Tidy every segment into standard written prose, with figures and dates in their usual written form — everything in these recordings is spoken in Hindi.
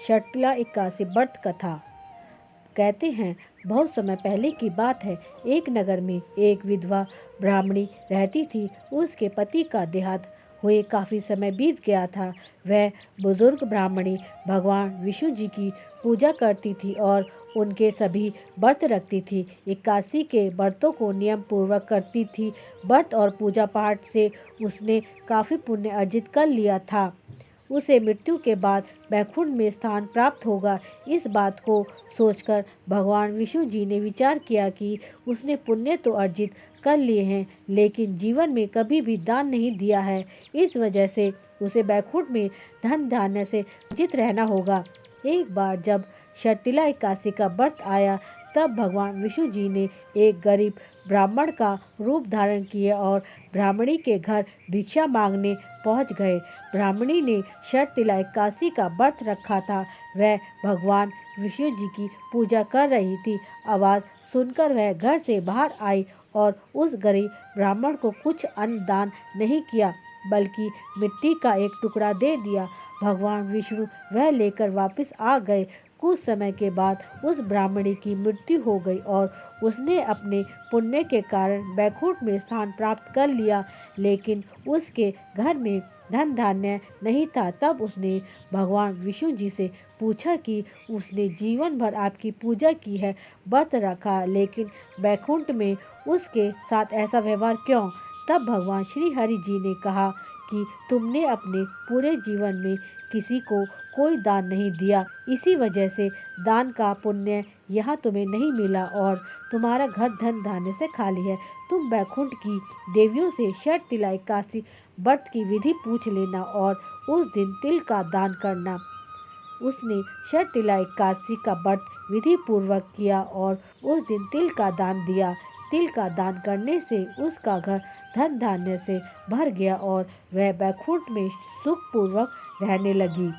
षटतिला इक्कासी व्रत कथा। कहते हैं बहुत समय पहले की बात है। एक नगर में एक विधवा ब्राह्मणी रहती थी। उसके पति का देहांत हुए काफ़ी समय बीत गया था। वह बुजुर्ग ब्राह्मणी भगवान विष्णु जी की पूजा करती थी और उनके सभी व्रत रखती थी। 81 के व्रतों को नियम पूर्वक करती थी। व्रत और पूजा पाठ से उसने काफ़ी पुण्य अर्जित कर लिया था। उसे मृत्यु के बाद वैकुंठ में स्थान प्राप्त होगा। इस बात को सोचकर भगवान विष्णु जी ने विचार किया कि उसने पुण्य तो अर्जित कर लिए हैं, लेकिन जीवन में कभी भी दान नहीं दिया है। इस वजह से उसे वैकुंठ में धन धान्य से वंचित रहना होगा। एक बार जब षटतिला एकादशी का व्रत आया, तब भगवान विष्णु जी ने एक गरीब ब्राह्मण का रूप धारण किया और ब्राह्मणी के घर भिक्षा मांगने पहुंच गए। ब्राह्मणी ने षटतिला एकादशी का व्रत रखा था। वह भगवान विष्णु जी की पूजा कर रही थी। आवाज़ सुनकर वह घर से बाहर आई और उस गरीब ब्राह्मण को कुछ अन्न दान नहीं किया, बल्कि मिट्टी का एक टुकड़ा दे दिया। भगवान विष्णु वह लेकर वापस आ गए। कुछ समय के बाद उस ब्राह्मणी की मृत्यु हो गई और उसने अपने पुण्य के कारण वैकुंठ में स्थान प्राप्त कर लिया, लेकिन उसके घर में धन धान्य नहीं था। तब उसने भगवान विष्णु जी से पूछा कि उसने जीवन भर आपकी पूजा की है, व्रत रखा, लेकिन वैकुंठ में उसके साथ ऐसा व्यवहार क्यों? तब भगवान श्री हरि जी ने कहा कि तुमने अपने पूरे जीवन में किसी को कोई दान नहीं दिया, इसी वजह से दान का पुण्य यहाँ तुम्हें नहीं मिला और तुम्हारा घर धन धान्य से खाली है। तुम वैकुंठ की देवियों से षटतिला एकादशी व्रत की विधि पूछ लेना और उस दिन तिल का दान करना। उसने षटतिला एकादशी का व्रत विधि पूर्वक किया और उस दिन तिल का दान दिया। तिल का दान करने से उसका घर धन धान्य से भर गया और वह वैकुंठ में सुखपूर्वक रहने लगी।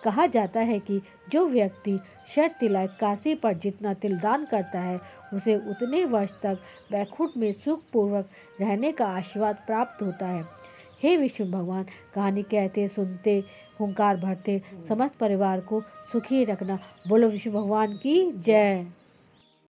कहा जाता है कि जो व्यक्ति षटतिला एकादशी पर जितना तिल दान करता है, उसे उतने वर्ष तक वैकुंठ में सुखपूर्वक रहने का आशीर्वाद प्राप्त होता है। हे विष्णु भगवान, कहानी कहते सुनते हुंकार भरते समस्त परिवार को सुखी रखना। बोलो विष्णु भगवान की जय।